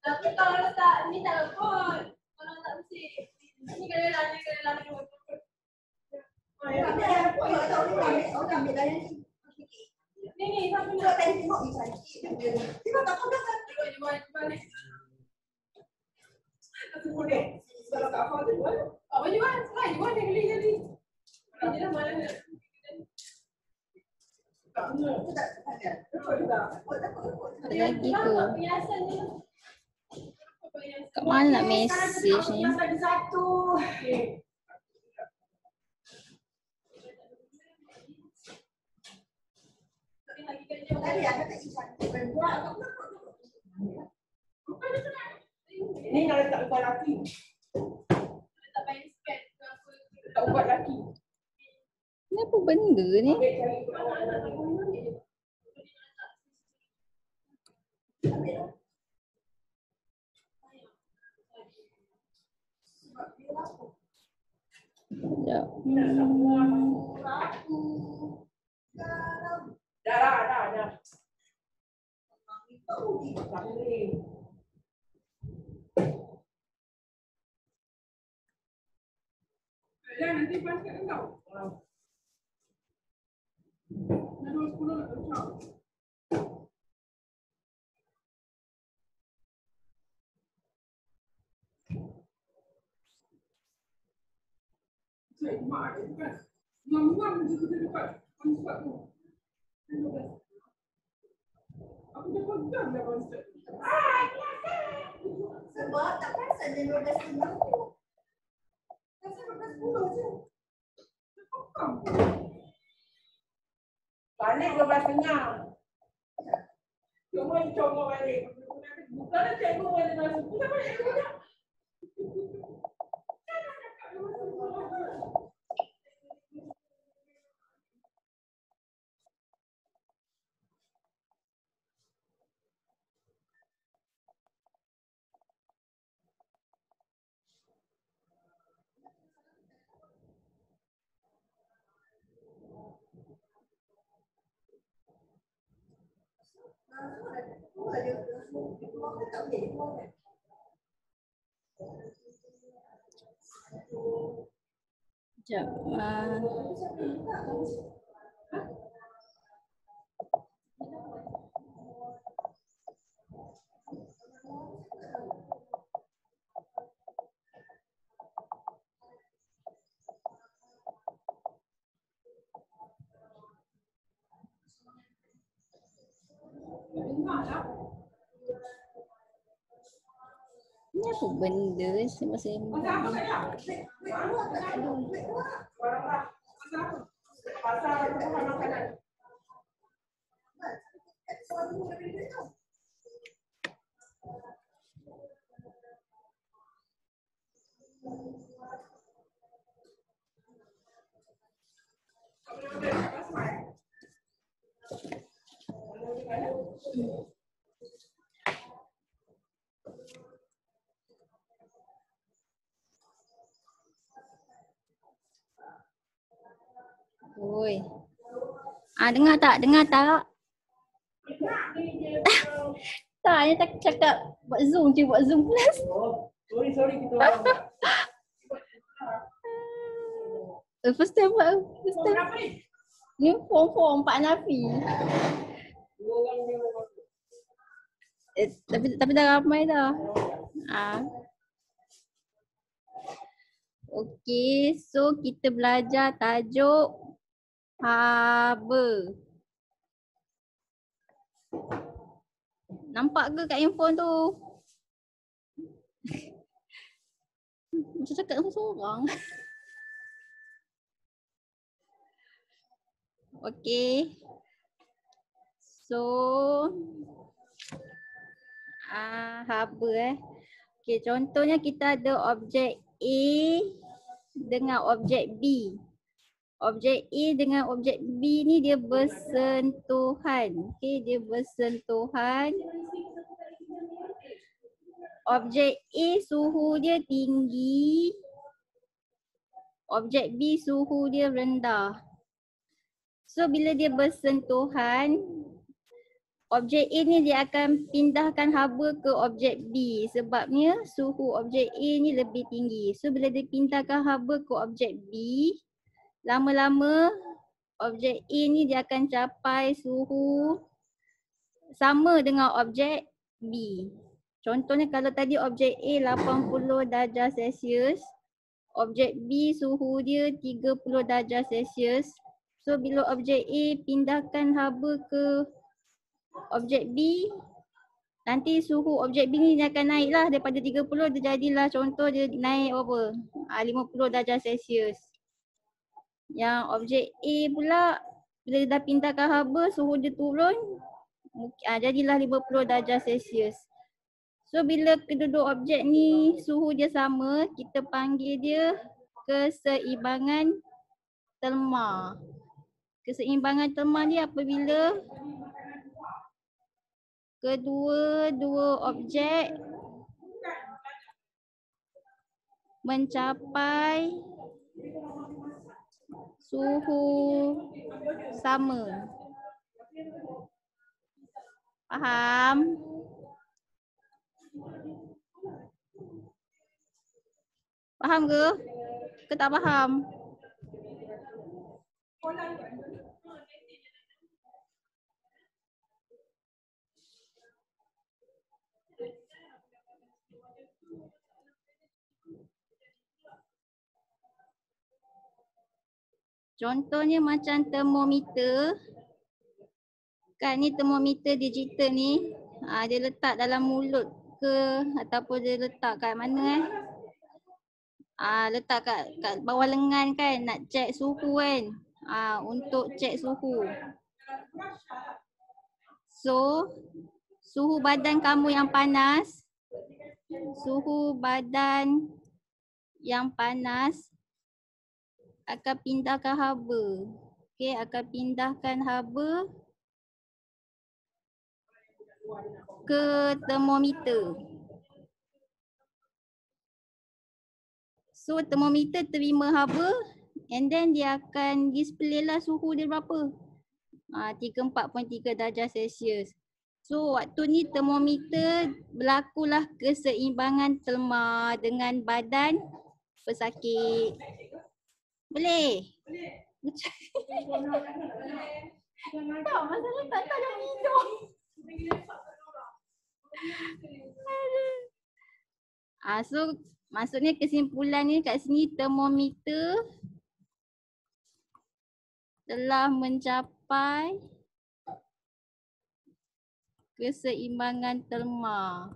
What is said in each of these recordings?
Tapi kalau letak ni tak lepot. Kalau tak mesti. Ni kena lari Ni siapa nak tengok ni cantik. Kita tak pernah balik. Aku boleh. Kalau tak faham tu mana? Apa jual? Selain jual dia beli jadi. Dia dah mana? Tak benar. Tak ada. Lagi tu. Kat mana nak message ni? Satu. Ini nak letak ubat laki. Letak banyak spek. Letak ubat laki. Ni apa benda ni? Sekejap. Dah. Ya, nanti pas kat kau. Dah 10 nak besar. Saya mak ada kan. Ngam-ngam je kita dekat konsert tu. Aku dah pegang dah konsert. Sebab tak perasan dia 12 tu. Rasa 12 je. Balik 12.30. Cuma balik. Bukanlah cikgu balik masuk. Kita balik sekejap. Sekejap. Ni apa benda sembang-sembang? Oi. Dengar tak? Dengar tak? Tak, dia tak cakap buat Zoom je, buat Zoom plus. Sorry kita orang. First time buat. First time. Ni form Pak Nafi. Tapi dah ramai dah. Okey, so kita belajar tajuk haba. Nampak ke kat handphone tu? Macam cakap dengan seorang. Okey. So haba Okey, contohnya kita ada objek A dengan objek B. Objek A dengan objek B ni dia bersentuhan. Okey, dia bersentuhan. Objek A suhu dia tinggi. Objek B suhu dia rendah. So bila dia bersentuhan, objek A ni dia akan pindahkan haba ke objek B sebabnya suhu objek A ni lebih tinggi. So bila dia pindahkan haba ke objek B, lama-lama objek A ni dia akan capai suhu sama dengan objek B. Contohnya kalau tadi objek A 80 darjah Celsius, objek B suhu dia 30 darjah Celsius. So bila objek A pindahkan haba ke objek B, nanti suhu objek B ni akan naik lah daripada 30 dia jadilah contoh dia naik apa? 50 darjah Celsius. Yang objek A pula bila dia dah pindahkan haba suhu dia turun jadilah 50 darjah Celsius. So bila kedua-dua objek ni suhu dia sama, kita panggil dia keseimbangan terma. Keseimbangan terma ni apabila kedua-dua objek mencapai suhu sama. Faham? Faham ke? Ke tak faham? Contohnya macam termometer. Kan ni termometer digital ni. Dia letak dalam mulut ke ataupun dia letak kat mana letak kat bawah lengan kan nak cek suhu kan. Untuk cek suhu. So suhu badan kamu yang panas. Suhu badan yang panas akan pindahkan haba. Okey, akan pindahkan haba ke termometer. So termometer terima haba and then dia akan display lah suhu dia berapa. 34.3 darjah Celsius. So waktu ni termometer berlakulah keseimbangan terma dengan badan pesakit. Boleh? Tak, masalah tak tahu yang minum. So maksudnya kesimpulannya kat sini termometer telah mencapai keseimbangan terma.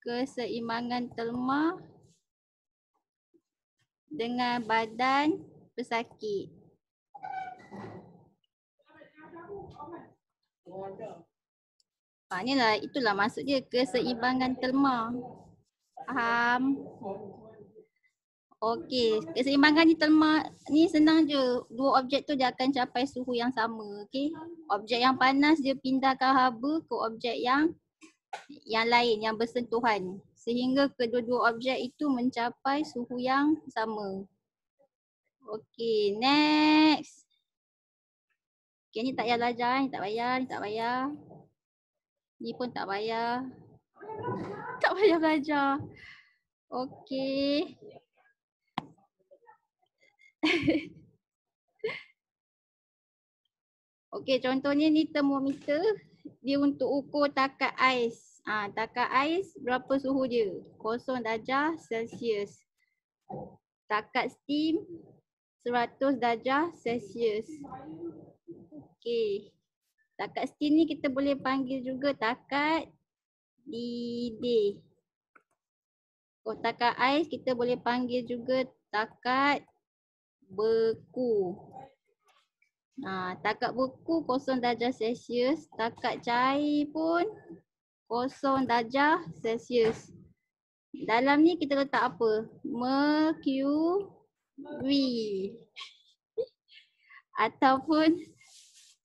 Keseimbangan terma dengan badan pesakit. Maknanya itulah maksud dia keseimbangan terma. Faham? Okey, keseimbangan ni terma ni senang je. Dua objek tu dia akan capai suhu yang sama, okey? Objek yang panas dia pindahkan haba ke objek yang lain yang bersentuhan sehingga kedua-dua objek itu mencapai suhu yang sama. Okey, next. Okey, ni tak payah belajar, ni tak payah, ni tak payah. Ni pun tak payah. Tak payah belajar. Okey. Okey, contohnya ni termometer. Dia untuk ukur takat ais. Takat ais berapa suhu dia? 0 darjah Celsius. Takat steam 100 darjah Celsius. Okey. Takat steam ni kita boleh panggil juga takat didih. Takat ais kita boleh panggil juga takat beku. Takat beku 0 darjah Celsius. Takat cair pun 0 darjah Celsius. Dalam ni kita letak apa? Mercury. Ataupun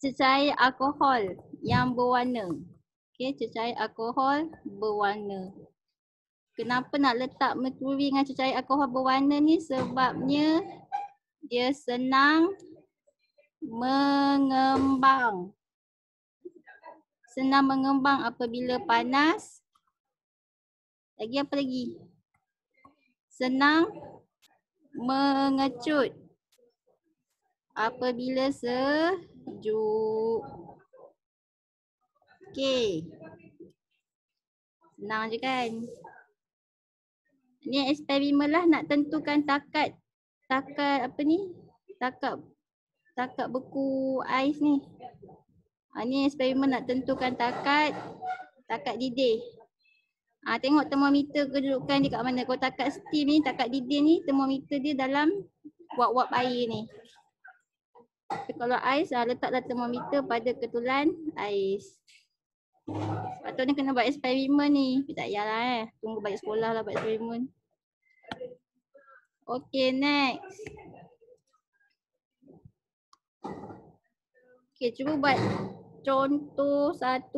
cecair alkohol yang berwarna. Okey, cecair alkohol berwarna. Kenapa nak letak mercury dengan cecair alkohol berwarna ni? Sebabnya dia senang mengembang. senang mengembang apabila panas. Lagi apa lagi? Senang mengecut apabila sejuk. Okey. Senang je kan? Ni eksperimen lah nak tentukan takat apa ni? Takat beku ais ni. Ni eksperimen nak tentukan takat didih. Tengok termometer kedudukan dia kat mana. Kalau takat steam ni, takat didih ni, termometer dia dalam wap-wap air ni. Tapi kalau ais, letaklah termometer pada ketulan ais. Patutnya kena buat eksperimen ni. Tapi tak payahlah tunggu balik sekolah lah buat eksperimen. Okay, next. Okay, cuba buat contoh 1.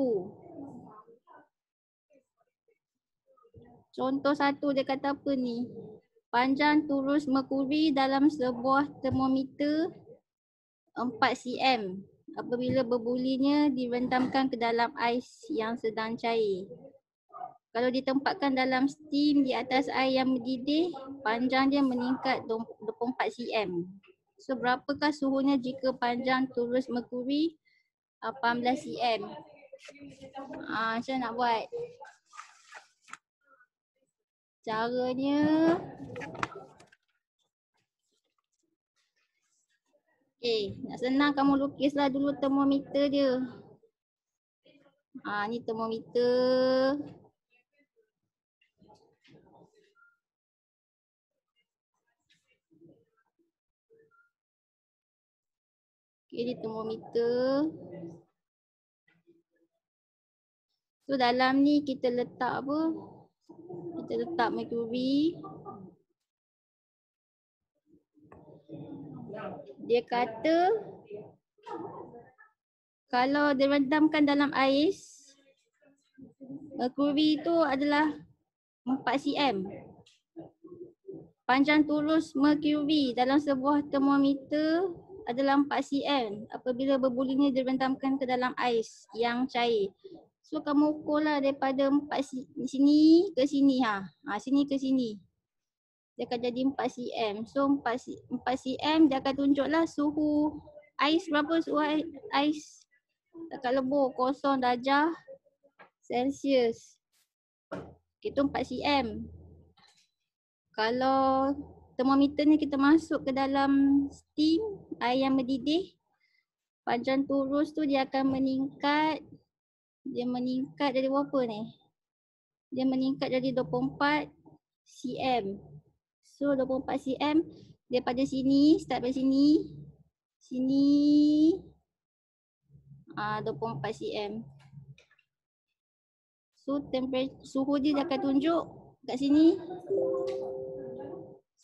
Contoh 1 dia kata apa ni? Panjang turus merkuri dalam sebuah termometer 4 cm apabila berbulinya direntamkan ke dalam ais yang sedang cair. Kalau ditempatkan dalam steam di atas air yang mendidih, panjang dia meningkat 24 cm. So berapakah suhunya jika panjang turus merkuri 18 cm? Macam nak buat? Caranya nak senang kamu lukislah dulu termometer dia. Ni termometer. Ni termometer. So dalam ni kita letak apa? Kita letak merkuri. Dia kata kalau direndamkan dalam ais, merkuri tu adalah 4 cm. Panjang turus merkuri dalam sebuah termometer adalah 4 cm apabila berbulinya direndamkan ke dalam ais yang cair. So kamu ukurlah daripada 4 sini ke sini. Sini ke sini. Dia akan jadi 4 cm. So 4 cm dia akan tunjuklah suhu ais berapa, suhu ais dekat lebur 0 darjah Celsius. Itu 4 cm. Kalau termometer ni kita masuk ke dalam steam, air yang mendidih, panjang turus tu dia akan meningkat. Dia meningkat dari berapa ni? Dia meningkat dari 24 cm. So 24 cm daripada sini, start dari sini. Sini 24 cm. So suhu dia akan tunjuk kat sini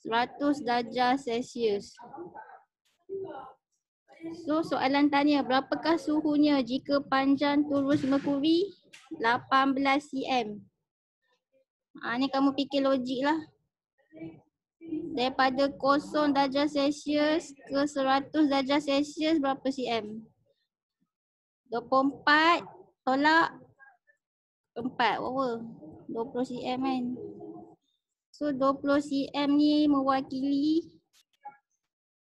100 darjah Celsius. So soalan tanya, berapakah suhunya jika panjang turus merkuri 18 cm? Ni kamu fikir logik lah. Daripada 0 darjah Celsius ke 100 darjah Celsius berapa cm? 24 tolak 4 berapa? 20 cm kan? So 20 cm ni mewakili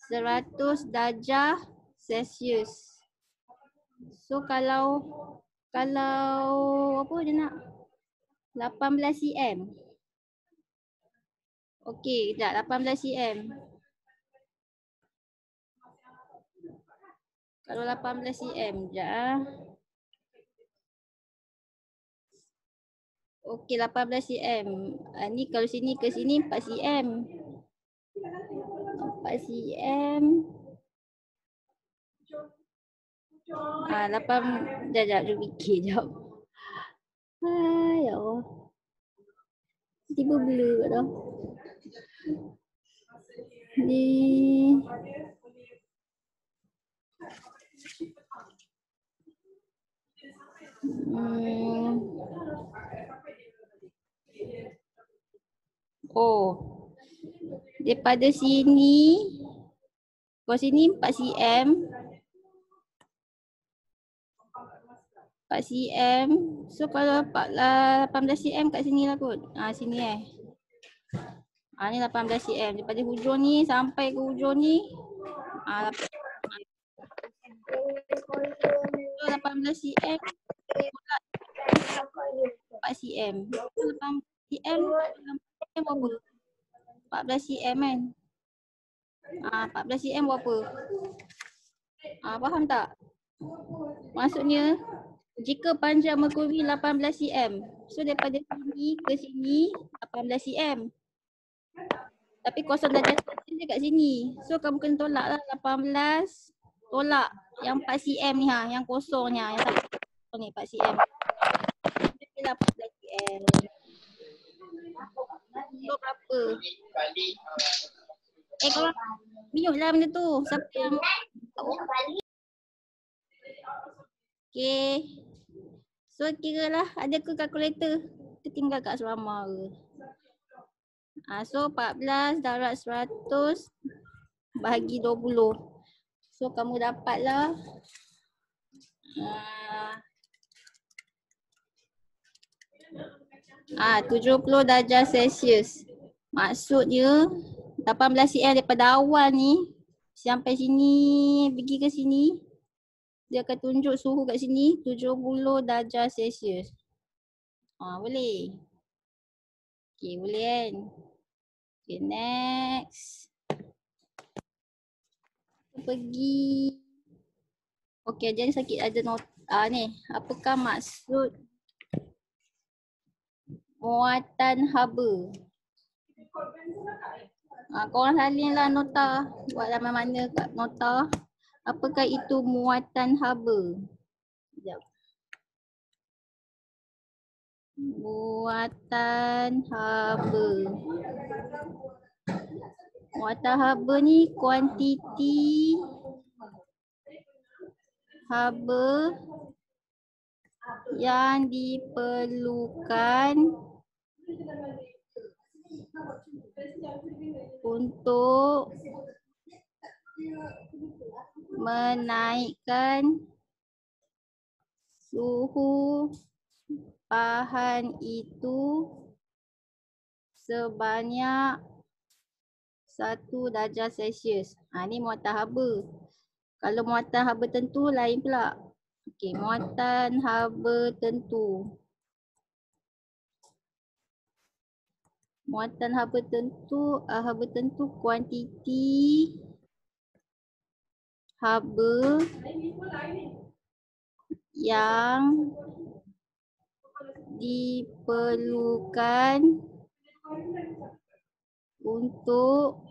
100 darjah Celsius. So kalau apa dia nak? 18 cm. Okey, dah 18 cm. Kalau 18 cm, sekejap. Okey, 18 cm. Ni kalau sini ke sini 4 cm. 4 cm. 8, sekejap, dia fikir sekejap. Ya Allah. Tiba blur kat dah. Ni. Daripada sini ke sini 4 cm. 4 cm. So kalau 18 cm kat sini lah kot. Sini ni 18 cm. Daripada hujung ni sampai ke hujung ni. So 18 cm. 4 cm. So 18 cm. 18 cm berapa? 14 cm kan? 14 cm berapa? Faham tak? Maksudnya jika panjang merkuri 18 cm, so daripada sini ke sini 18 cm. Tapi kosong darjah Celsius dia kat sini. So kamu kena tolak lah 18, tolak yang 4 cm ni yang kosongnya, yang satu ni 4 cm. Jadi 18 cm. So berapa? Kalau minum lah benda tu. Siapa yang okay. So kira lah, ada ke kalkulator? Kita tinggal kat asrama ke? So 14 darab 100 bahagi 20. So kamu dapatlah 70 darjah Celsius. Maksudnya 18 cm daripada awal ni sampai sini, pergi ke sini, dia akan tunjuk suhu kat sini 70 darjah Celsius. Boleh? Okay, boleh kan? Okay, next. Pergi. Okay, jadi sakit ada ni. Apakah maksud muatan haba? Korang salin lah nota. Buat mana-mana kat nota. Apakah itu muatan haba? Sekejap. Muatan haba. Muatan haba ni kuantiti haba yang diperlukan untuk menaikkan suhu bahan itu sebanyak 1 darjah Celsius. Ni muatan haba. Kalau muatan haba tentu lain pula. Okey, muatan haba tentu. Muatan haba tentu kuantiti haba yang diperlukan untuk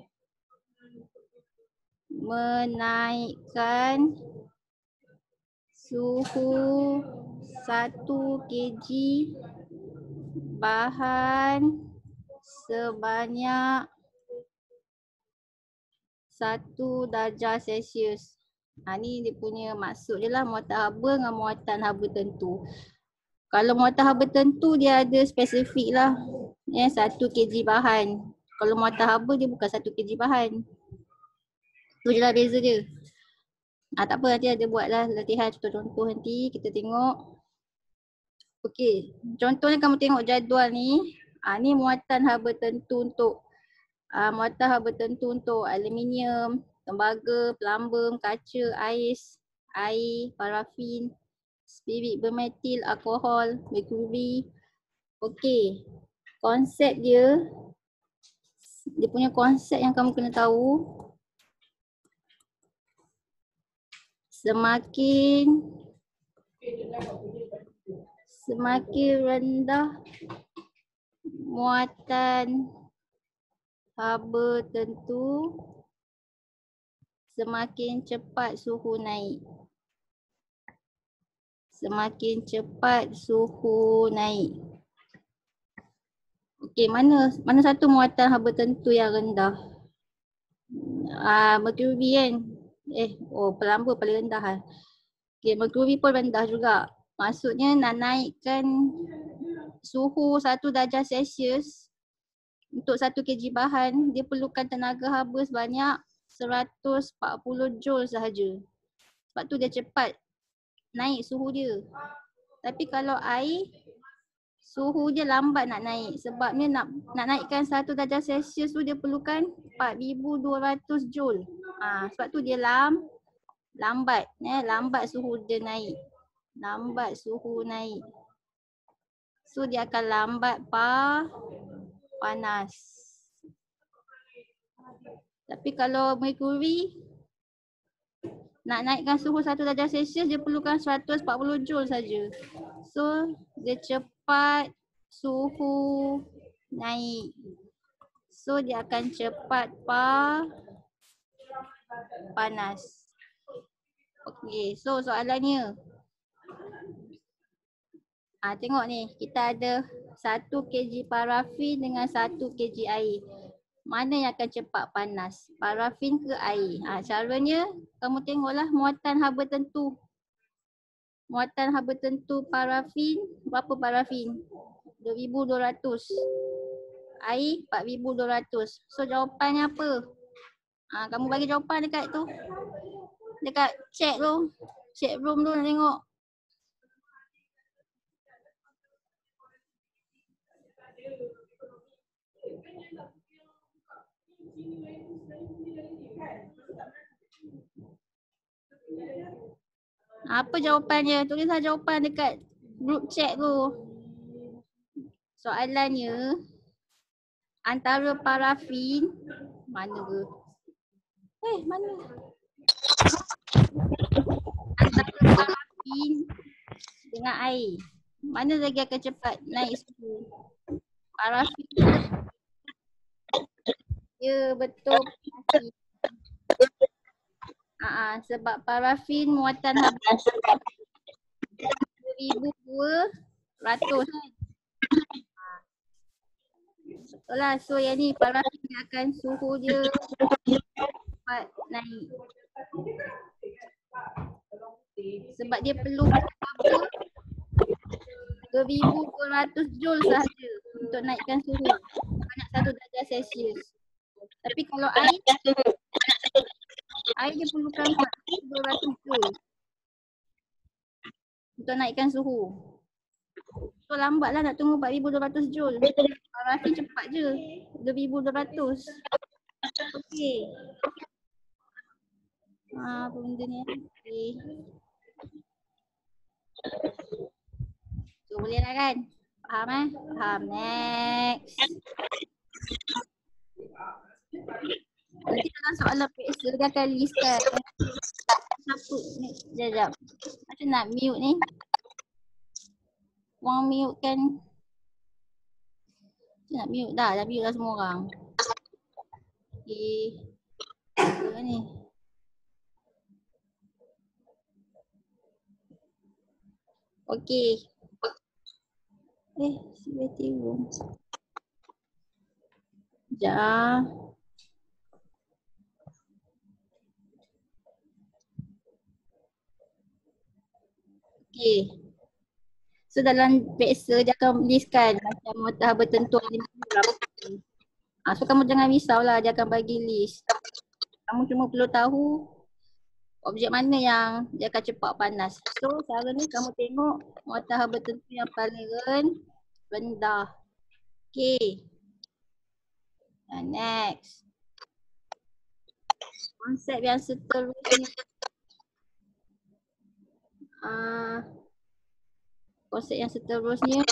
menaikkan suhu 1 kg bahan sebanyak 1 darjah Celsius. Ni dia punya maksud dia lah, muatan haba dengan muatan haba tentu. Kalau muatan haba tentu dia ada spesifik lah, 1 kg bahan. Kalau muatan haba dia bukan 1 kg bahan. Tu je lah beza dia. Tak apa, nanti ada buat lah latihan contoh-contoh nanti kita tengok. Okey, contohnya kamu tengok jadual ni. Ni muatan haba tentu untuk muatan haba tentu untuk aluminium, tembaga, plumbum, kaca, ais, air, parafin, spirit bermetil, alkohol, merkuri. Okey, konsep dia punya konsep yang kamu kena tahu. Semakin rendah muatan haba tentu, semakin cepat suhu naik. Semakin cepat suhu naik. Okey, mana satu muatan haba tentu yang rendah? Merkuri kan? Plumbum paling rendah lah. Okay, merkuri pun rendah juga. Maksudnya nak naikkan suhu 1 darjah Celsius untuk 1 kg bahan, dia perlukan tenaga haba sebanyak 140 joule sahaja. Sebab tu dia cepat naik suhu dia. Tapi kalau air, suhu dia lambat nak naik. Sebabnya nak naikkan 1 darjah Celsius tu dia perlukan 4200 Joule. Sebab tu dia lambat. Lambat suhu dia naik. Lambat suhu naik. So dia akan lambat panas. Tapi kalau merkuri nak naikkan suhu 1 darjah Celsius dia perlukan 140 Joule saja. So dia cepat suhu naik. So dia akan cepat panas. Okey, so soalannya. Tengok ni, kita ada 1 kg parafin dengan 1 kg air. Mana yang akan cepat panas? Parafin ke air? Caranya kamu tengoklah muatan haba tentu. Muatan haba tentu parafin, berapa parafin? 2200. Air 4200. So jawapannya apa? Kamu bagi jawapan dekat tu. Dekat chat tu. Chat room tu nak tengok. Apa jawapannya? Tulislah jawapan dekat group chat tu. Soalannya antara parafin mana ke? Mana? Antara parafin dengan air. Mana lagi akan cepat naik suhu? Parafin. Ya, betul. Sebab parafin muatan haba 2200 kan. Betul lah. So yang ni parafin akan suhu dia cepat naik. Sebab dia perlu haba 2200 Joule sahaja untuk naikkan suhu banyak 1 darjah Celsius. Tapi kalau air dia perlukan 200 Joule untuk naikkan suhu. So lambatlah nak tunggu 4200 Joule. Parafin cepat je 2200. Okey. Apa benda ni? Okey. So boleh lah kan? Faham Faham. Next. Nanti dalam soalan PSA dia akan listkan. Siapa ni? Sekejap. Macam nak mute ni? Orang mute kan? Macam nak mute dah. Dah mute lah semua orang. Okey. Apa ni? Okey. Waiting room. Sekejap. Okey. So dalam PSA dia akan listkan macam muatan haba tentu berapa. So kamu jangan risaulah, dia akan bagi list. Kamu cuma perlu tahu objek mana yang dia akan cepat panas. So cara ni kamu tengok muatan haba tentu yang paling rendah. Okey. Next. Konsep yang seterusnya. Konsep yang seterusnya.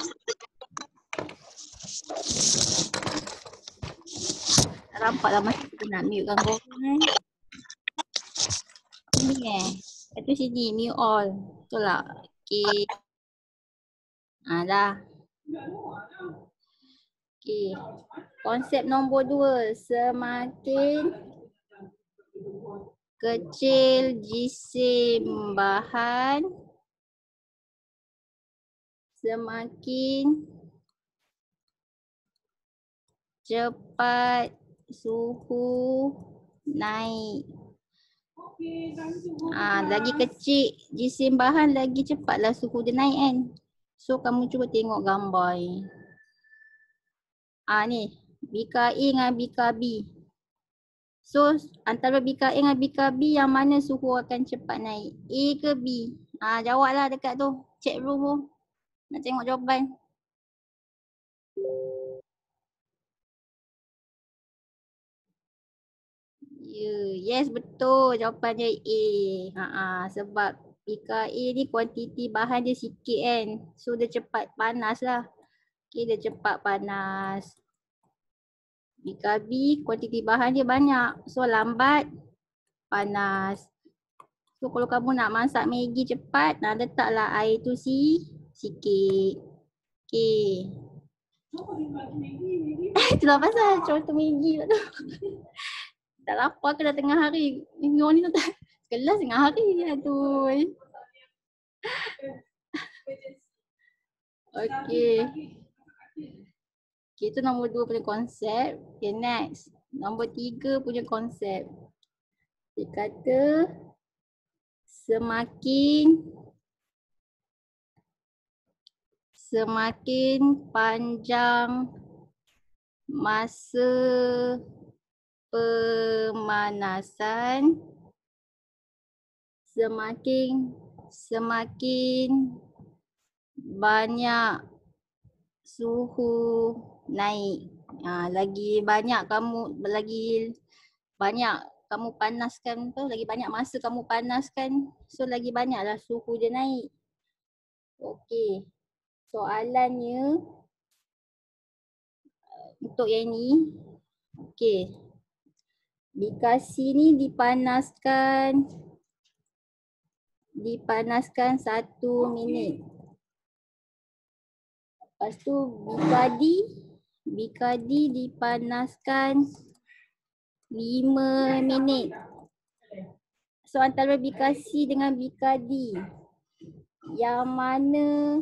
Nampaklah masih kita nak mute kan korang Ini Itu sini mute all. Betul tak? Okey. Dah. Okey. Konsep nombor 2. Semakin kecil jisim bahan, semakin cepat suhu naik. Lagi kecil jisim bahan lagi cepatlah suhu dia naik kan. So kamu cuba tengok gambar ni. Ni bika A dengan bika B. So antara bika A dengan bika B yang mana suhu akan cepat naik? A ke B? Jawablah dekat tu, chat room tu. Nak tengok jawapan. Yes, betul. Jawapan dia A. Sebab pika A ni kuantiti bahan dia sikit kan. So dia cepat panas lah. Okay, dia cepat panas. Pika B kuantiti bahan dia banyak. So lambat panas. So kalau kamu nak masak Maggi cepat, nak letaklah air tu sikit. Okay. Itulah pasal contoh Maggi tu. Tak lapar ke dah tengah hari. Tengok ni tak kelas tengah hari. Aduh. Okay. Okay, itu nombor 2 punya konsep. Okay, next. Nombor 3 punya konsep. Dia kata semakin panjang masa pemanasan, semakin banyak suhu naik. Lagi banyak kamu panaskan tu, lagi banyak masa kamu panaskan, so lagi banyaklah suhu dia naik. Okey. Soalannya untuk yang ni, okey. Dikasih ni dipanaskan 1 minit. Lepas tu bikadi dipanaskan 5 minit. So antara bikasi dengan bikadi, yang mana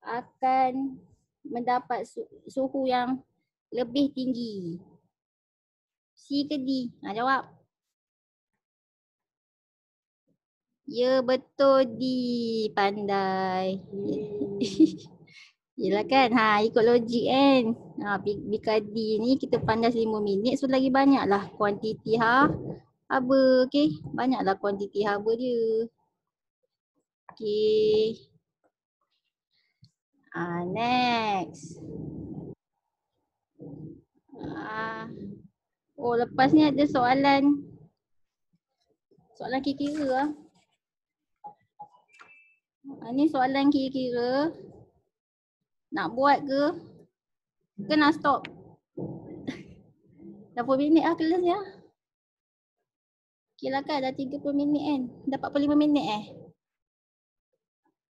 akan mendapat suhu yang lebih tinggi? C ke D? Jawab. Ya, betul D. Pandai. Yelah kan, ikut logik kan. Bikadi ni kita panas 5 minit, so lagi banyaklah kuantiti haba. Okay, banyaklah kuantiti haba dia. Okay. Next. Lepas ni ada soalan kira-kira. Ni soalan kira-kira. Nak buat ke nak stop? Dah 10 minit kelas ni Okay lah kan, dah 30 minit kan. Dah 45 minit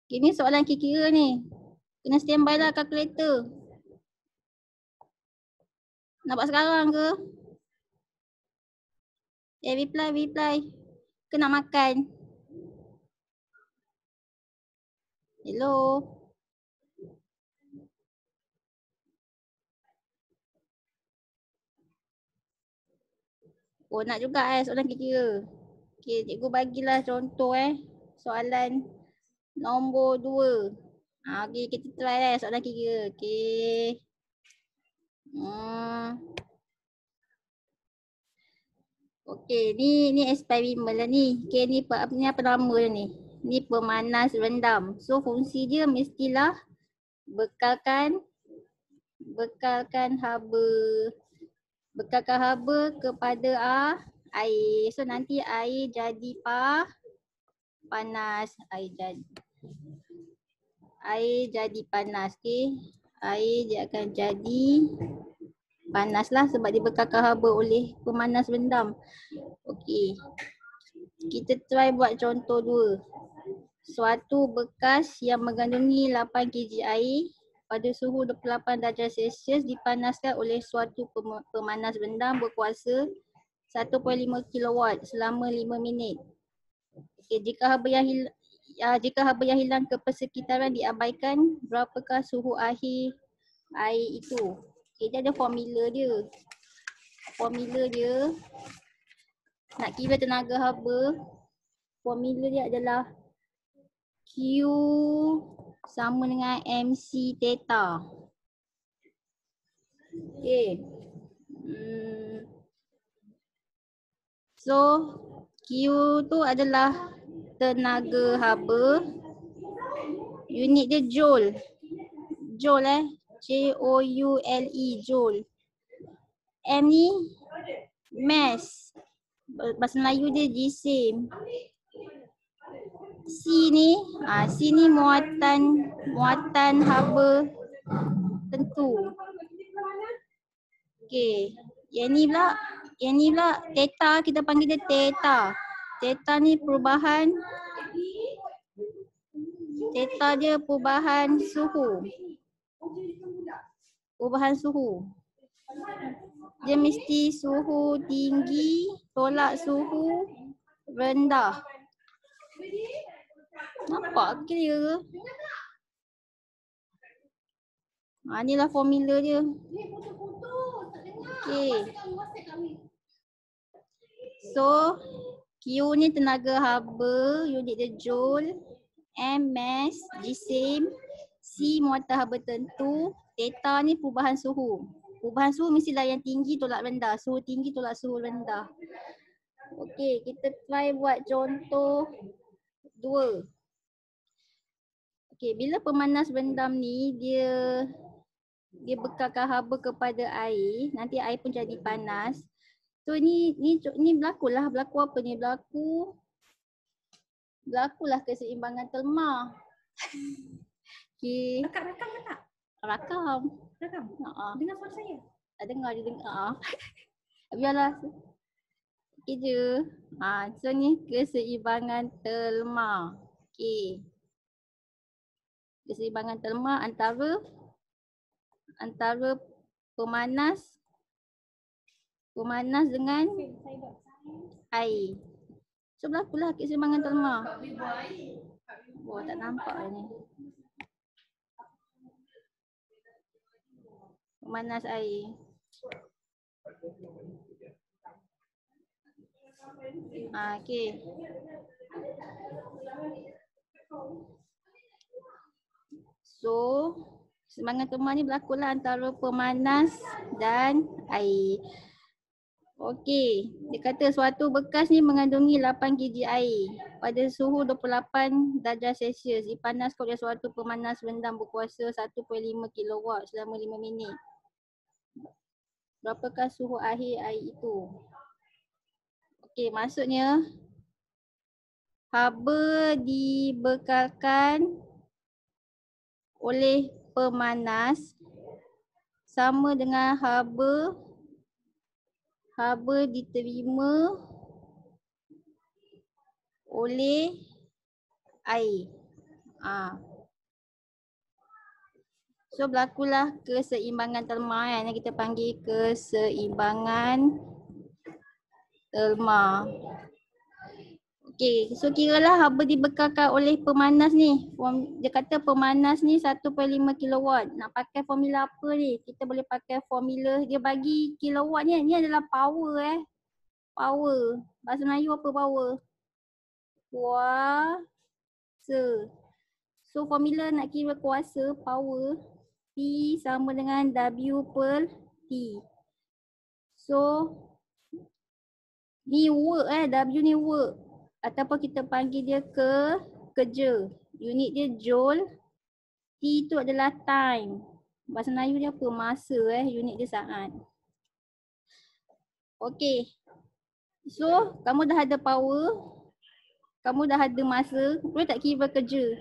Okay, ni soalan kira-kira ni. Kena standby lah kalkulator. Nak buat sekarang ke? Reply. Ke nak makan? Hello? Nak juga soalan kira-kira. Okay, cikgu bagilah contoh soalan nombor 2. Okay, kita try soalan kira-kira. Okay. Okay, ni eksperimen lah ni. Okay, ni apa nama dia ni? Ni pemanas rendam. So fungsi dia mestilah bekalkan haba kepada air. So nanti air jadi panas. Air jadi panas. Okay. Air dia akan jadi panas lah sebab dibekalkan haba oleh pemanas rendam. Okay. Kita try buat contoh 2. Suatu bekas yang mengandungi 8 kg air pada suhu 28 darjah Celsius dipanaskan oleh suatu pemanas rendam berkuasa 1.5 kW selama 5 minit. Okay, jika haba yang hilang ke persekitaran diabaikan, berapakah suhu akhir air itu? Okay, dia ada formula dia. Nak kira tenaga haba, formula dia adalah Q sama dengan MC theta. Okay. So Q tu adalah tenaga haba Unit dia joule. Joule Joule, joule. M ni mass. Bahasa Melayu dia jisim. C ni muatan haba tentu. Okey. Yang ni pula theta, kita panggil dia theta. Theta ni perubahan dia perubahan suhu. Perubahan suhu. Dia mesti suhu tinggi tolak suhu rendah. Nampak clear ke? Inilah formula dia. Okey. So Q ni tenaga haba, unit dia joule. M mass, jisim. C muatan haba tentu. Theta ni perubahan suhu. Perubahan suhu mestilah yang tinggi tolak rendah. Suhu tinggi tolak suhu rendah. Okey, kita try buat contoh 2. Okey, bila pemanas rendam ni dia bekalkan haba kepada air, nanti air pun jadi panas. So ni berlaku apa ni? Berlakulah keseimbangan telma. Okey. Rakam ke tak? Rakam. Dengar suara saya? Dengar. Biarlah. Okey je. So ni keseimbangan telma. Okey. Keseimbangan telma antara pemanas dengan air. So berlakulah keseimbangan telma. Oh, tak nampak ni. Pemanas air. Okey. So keseimbangan telma ni berlakulah antara pemanas dan air. Okey, dia kata suatu bekas ni mengandungi 8 kg air pada suhu 28 darjah Celsius. Dipanaskan oleh suatu pemanas rendam berkuasa 1.5 kW selama 5 minit. Berapakah suhu akhir air itu? Okey, maksudnya haba dibekalkan oleh pemanas sama dengan haba diterima oleh air. So berlakulah keseimbangan telma yang kita panggil keseimbangan telma. Okey, so kiralah haba dibekalkan oleh pemanas ni. Dia kata pemanas ni 1.5 kW. Nak pakai formula apa ni? Kita boleh pakai formula, dia bagi kilowatt ni adalah power Power. Bahasa Melayu apa power? Kuasa. So formula nak kira kuasa, power, P sama dengan W per T. So ni work W ni work. Ataupun kita panggil dia kerja. Unit dia joule. T tu adalah time. Bahasa Melayu dia apa? Masa unit dia saat. Okey. So kamu dah ada power. Kamu dah ada masa. Boleh tak kira kerja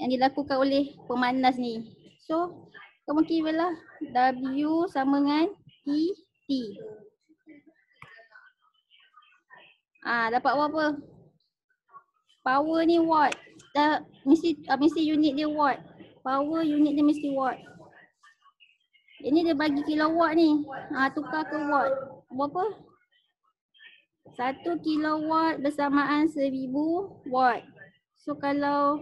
yang dilakukan oleh pemanas ni? So kamu kiralah W sama dengan T. Dapat berapa? Power ni watt. Dah mesti unit dia watt. Power unit dia mesti watt. Ini dia bagi kilowatt ni. Tukar ke watt. Berapa? 1 kilowatt bersamaan 1000 watt. So kalau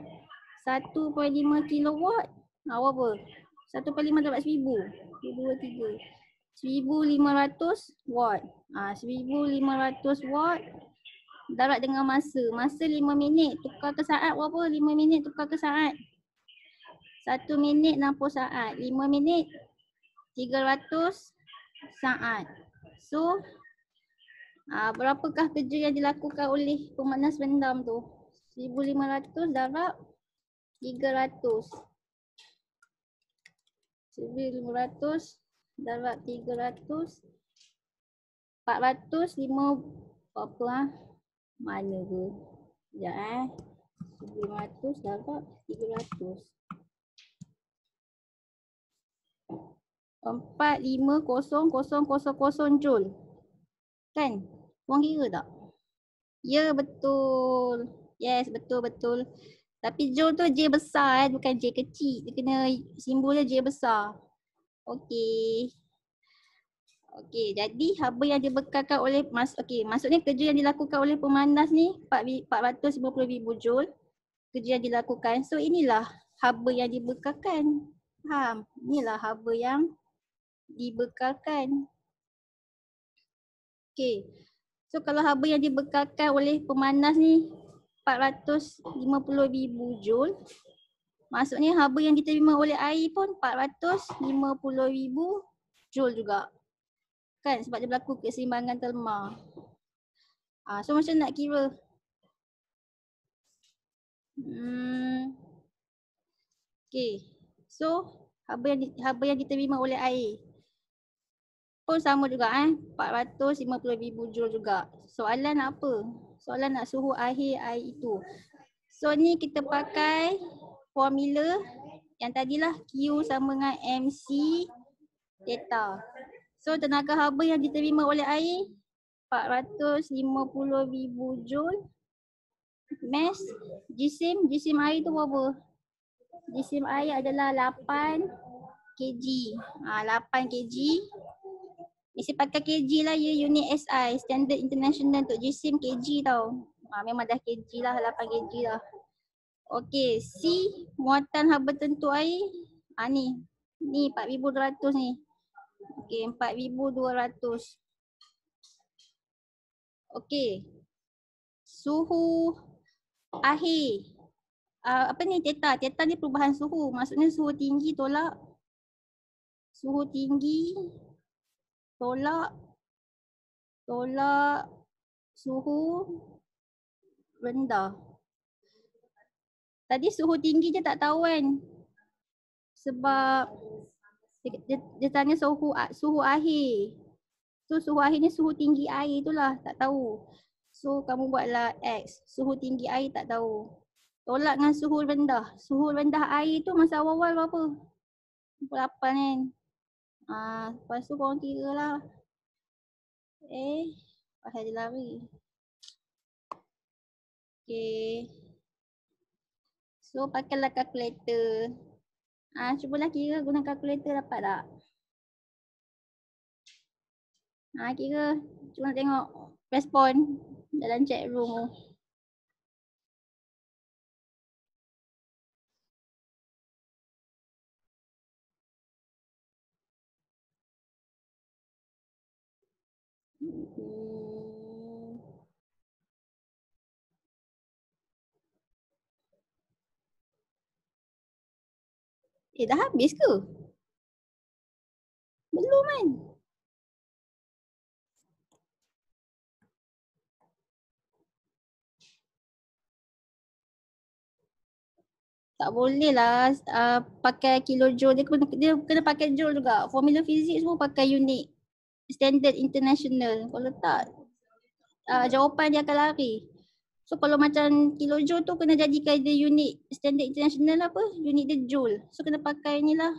1.5 kilowatt, berapa? 1/5 dapat 1000. 1, 2, 3. 1500 watt. 1500 watt. Darat dengan masa. Masa 5 minit. Tukar ke saat berapa? 5 minit tukar ke saat. 1 minit 60 saat. 5 minit 300 saat. So berapakah kerja yang dilakukan oleh pemanas rendam tu? 1500 darab 300. 1,500 darab 300. 405 apa ah? Mana ke? Sekejap 1,500 darab 300. 450,000 joule. Kan? Korang kira tak? Ya betul. Yes, betul. Tapi joule tu J besar bukan J kecil. Dia kena simbolnya J besar. Okey. Okey, jadi haba yang dibekalkan oleh maksudnya kerja yang dilakukan oleh pemanas ni 450,000 joule. Kerja yang dilakukan. So inilah haba yang dibekalkan. Faham? Inilah haba yang dibekalkan. Okey. So kalau haba yang dibekalkan oleh pemanas ni 450,000 joule. Maksudnya haba yang diterima oleh air pun 450,000 joule juga. Kan sebab dia berlaku keseimbangan terma. So macam nak kira. Okay. So haba yang diterima oleh air pun sama juga 450,000 joule juga. Soalan nak apa? Soalan nak suhu akhir air itu. So ni kita pakai formula yang tadilah Q sama dengan MC theta. So tenaga haba yang diterima oleh air 450,000 joule. Mass jisim air tu berapa? Jisim air adalah 8 kg. 8 kg. Mesti pakai kg lah ya, unit SI, Standard International untuk jisim kg tau. Memang dah kg lah, 8 kg lah. Okey, C muatan haba tentu air. Ni 4,200 ni. Okey, 4,200. Okey. Suhu akhir. Apa ni theta? Theta ni perubahan suhu. Maksudnya suhu tinggi tolak suhu rendah. Tadi suhu tinggi je tak tahu kan. Sebab dia tanya suhu akhir. So suhu akhir ni suhu tinggi air itulah tak tahu. So kamu buatlah X. Suhu tinggi air tak tahu. Tolak dengan suhu rendah. Suhu rendah air tu masa awal-awal berapa? 8 kan. Lepas tu korang kira lah. Pasal dia lari. Okay. So pakailah kalkulator. Cubalah kira guna kalkulator dapat tak? Kira. Cuba nak tengok respon dalam chat room. Dah habis ke? Belum kan? Tak boleh lah pakai kilojoule. Dia kena pakai joule juga. Formula fizik semua pakai unit Standard International. Kalau tak, jawapan dia akan lari. So kalau macam kilojoule tu kena jadikan dia unit Standard International apa? Unit dia joule. So kena pakai ni lah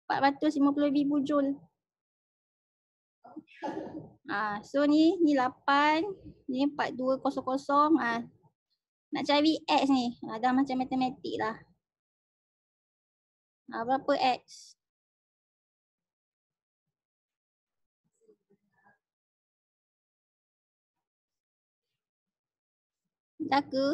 450,000 joule. So ni 8, ni 4200. Nak cari X ni. Dah macam matematik lah. Berapa X? Dah ke?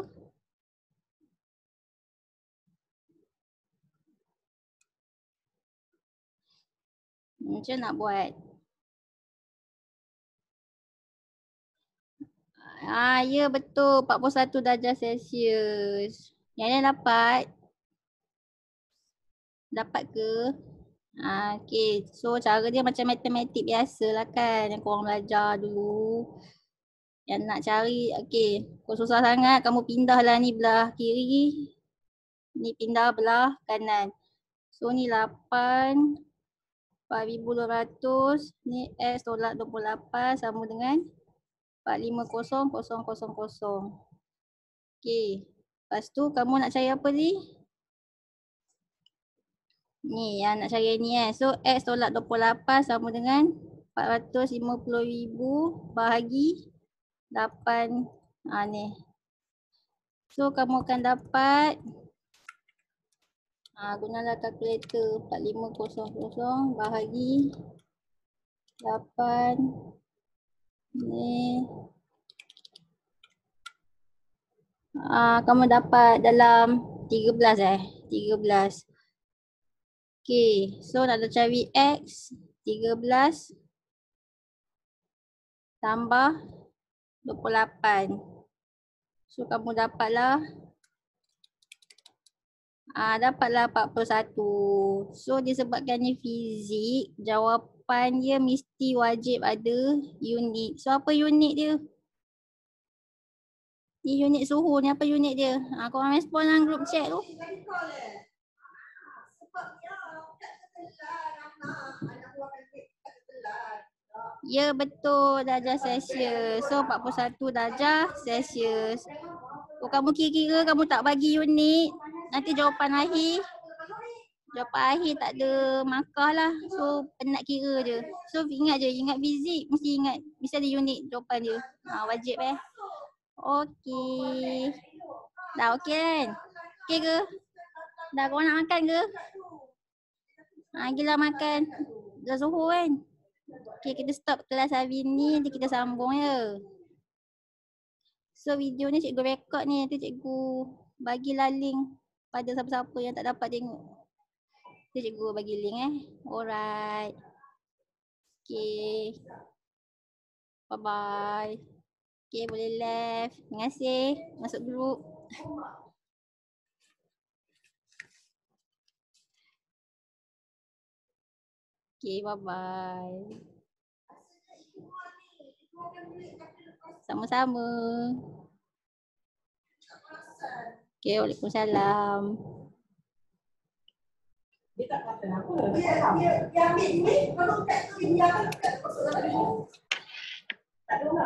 Macam nak buat? Ya betul, 41 darjah Celsius. Yang ni dapat? Dapat ke? Okay, so cara dia macam matematik biasa lah kan yang korang belajar dulu. Yang nak cari, okay, kalau susah sangat kamu pindahlah ni belah kiri. Ni pindah belah kanan. So ni 8 4,200. Ni X tolak 28 sama dengan 450,000. Okey. Lepas tu kamu nak cari apa ni? Ni yang nak cari ni So X tolak 28 sama dengan 450,000 bahagi 8. Ni. So kamu akan dapat gunalah kalkulator. 4500 bahagi 8. Ni. Kamu dapat dalam 13 13. Okay, so nak cari X 13 tambah 28. So kamu dapatlah dapatlah 41. So disebabkan ni fizik, jawapan dia mesti wajib ada unit. So apa unit dia? Ni unit suhu ni, apa unit dia? Korang respon dalam group chat tu. Ya betul, darjah Celsius. So 41 darjah Celsius. Kamu kira-kira kamu tak bagi unit, nanti jawapan akhir tak ada markah lah. So penat kira je. So ingat fizik mesti ingat, mesti ada unit jawapan dia. Wajib Okey. Dah okey kan? Okey ke? Dah korang nak makan ke? Gilah makan. Dah zuhur kan? Okey, kita stop kelas hari ni, nanti kita sambung ya. So video ni cikgu record ni, nanti cikgu bagilah link pada siapa-siapa yang tak dapat tengok. Nanti cikgu bagi link Alright. Okey. Bye bye. Okay, boleh left. Terima kasih. Masuk group. Okay, bye-bye. Sama-sama. Okay, Waalaikumsalam. Dia tak kata apa. Dia ambil ni, kalau kat tu dia masuk dalam ni.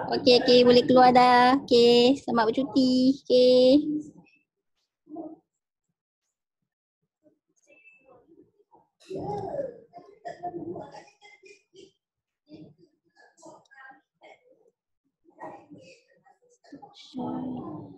Okay, boleh keluar dah. Okay, selamat bercuti. Okay. Sure.